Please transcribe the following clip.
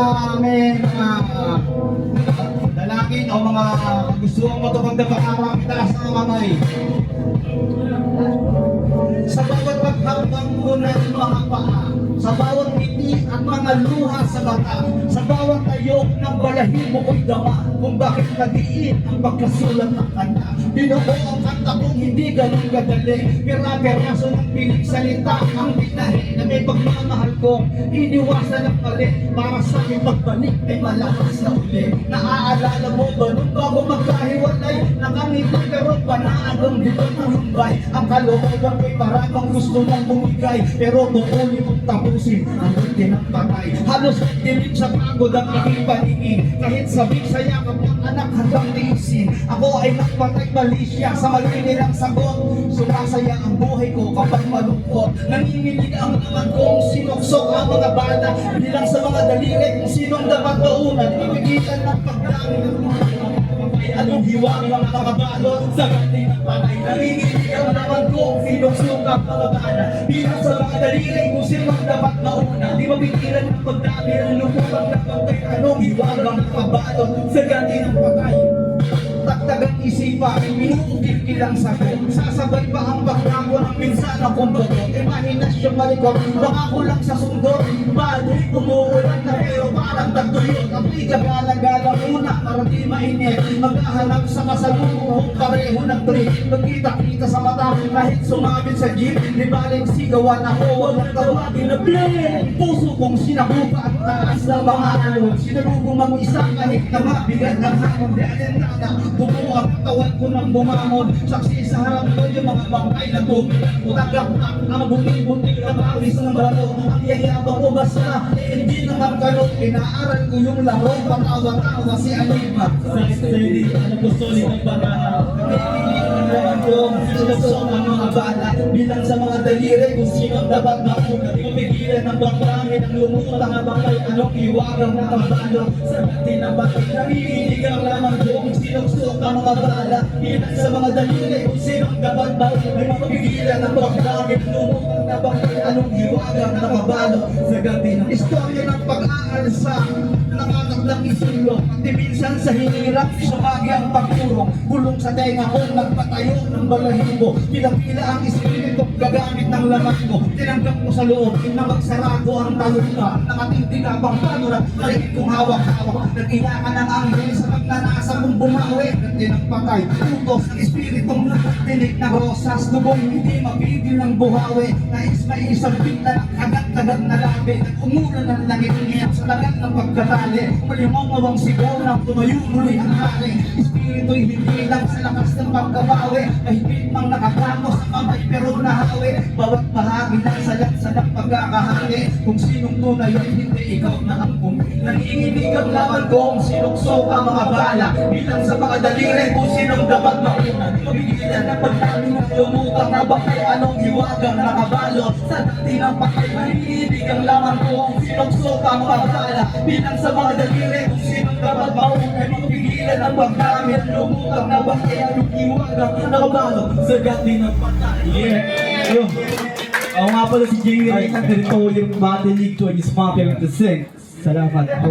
aming dalangin o mga gusto mo ito pagdapakarang itaas ng kamay. Sa bawat paghambang mo ng mga paa, sa bawat ngiti at mga luha sa mata, sa bawat tayo ng balahibo ko'y dama, kung bakit nadiin ang pagkasulat ng kanta. Binuo ang kanta kong hindi ganun kadali, pera-peraso ng piling salita ang binahe na may pagmamahal kong iniwasan ng mali, para sa aking pagbalik ay malakas na uli. Naaalala mo ba nung bago magkahiwalay, nakangiti pero panaagang dito ng humbay, ang kalooban ko'y parang gusto mong bumigay, pero tuloy mong tapusin ang buti ng patay. Halos dilig sa pagod ang aking paningin, kahit sabing sa yakap ng anak hanggang tiisin. Ako ay nagpatay mali siya sa mali nilang sagot. Sumasaya ang buhay ko kapag malungkot, nanginginig ang naman kong sinuksok ang mga bata, bilang sa mga daliri kung sinong dapat baunan, ipigilan ng pagdami ng mga anong hiwang ng nakabalot sa gating ng patay. Nanginginig ang naman kong sinuksok ang mga bata, bilang sa mga daliri kung sinong dapat mauna, di mapigilan ng pagdami ng lumutang ng pagkay. Anong hiwang ng nakabalot sa gating ng patay. Taktagang isipan, minuukil kilang sagot, sasabay pa ang pagkago ng minsan na kumbagot. Imahinasyon malikot, baka kulang sa sundot, balik umuulan na pero parang tagtuyot. Apoy gagala-gala muna para di mainit, maghahanap sa kasalubong pareho ng trip. Magkita-kita sa mata kahit sumabit sa jeep, di baling sigawan ako, walang tawagin na play. Puso kong sinabuka at taas ng mga alon, sinalubong mag-isa kahit na mabigat ng hamon. Di alentana, bubuo ang katawan ko ng bumangon, saksi sa harap ko yung mga bangkay na tumilan. Utag-laktak ang buting-buting na bawis ng baro, ang yayabang ko basta hindi naman ganun. Pinaaral ko yung laro, patawa-tawa si Anima. Sa ano gusto ng baraha. Naman kong sinusok ang mga bala, bilang sa mga daliri kung sino dapat mauna. Di ko pigilan ng bangkangin ang lumutang na bangkay, anong iwagang nakabalo sa dati na bakit. Nangihinig ang laman kong sinusok ang mga bala, bilang sa mga daliri kung sino dapat mauna. Di ko pigilan ng bangkangin ang lumutang na bangkay, anong iwagang nakabalo sa dati na. Istorya ng pag-aalsa, nakakaklang isulo, di minsan sa hinirap, sumagi ang pagkurong, gulong sa tenga kong nagpatayo ng balahibo. Pila-pila ang espiritu gagamit ng laman ko, tinanggap ko sa loob na magsarado ang talunga. Nakatindig abang panulat, maligid kong hawak-hawak, nag-iyakan ng anghel sa magnanasa kong bumawi. Tinagpatay, utos ng espiritong nakatinig na rosas, dugong hindi mapigil ng buhawi. Nais may isang bigla ng kagat-kagat na labi, nag-umulan ng langit-ngiyat sa lagat ng pagkatali. Malimong-awang sigaw ng tumayo muli ang hari. Espiritu'y hindi lang sa lakas ng pagkabawi, mahigit mang nakapato sa kamay pero nahawi. Bawat bahagi ng salat-salat ng pagkakahari, kung sinong tunay at hindi ikaw na ang nanginginig ang laban kong sinuksok ang mga bala, bilang sa mga daliri kung sinong dapat mauna. Di mabigilan ng pagdami ng lumutang na bakay, anong hiwagang nakabalot sa dati ng pakay. Nanginginig ang laban kong sinuksok ang mga bala, bilang sa mga daliri kung sinong dapat mauna. Di mabigilan ng pagdami ng lumutang na bakay, anong hiwagang nakabalot sa dati ng patay. Yeah! Yo! Ako nga pala si Jay Ray ng Territorium Battle League 2 and is Mafia with the Sing. Salamat po.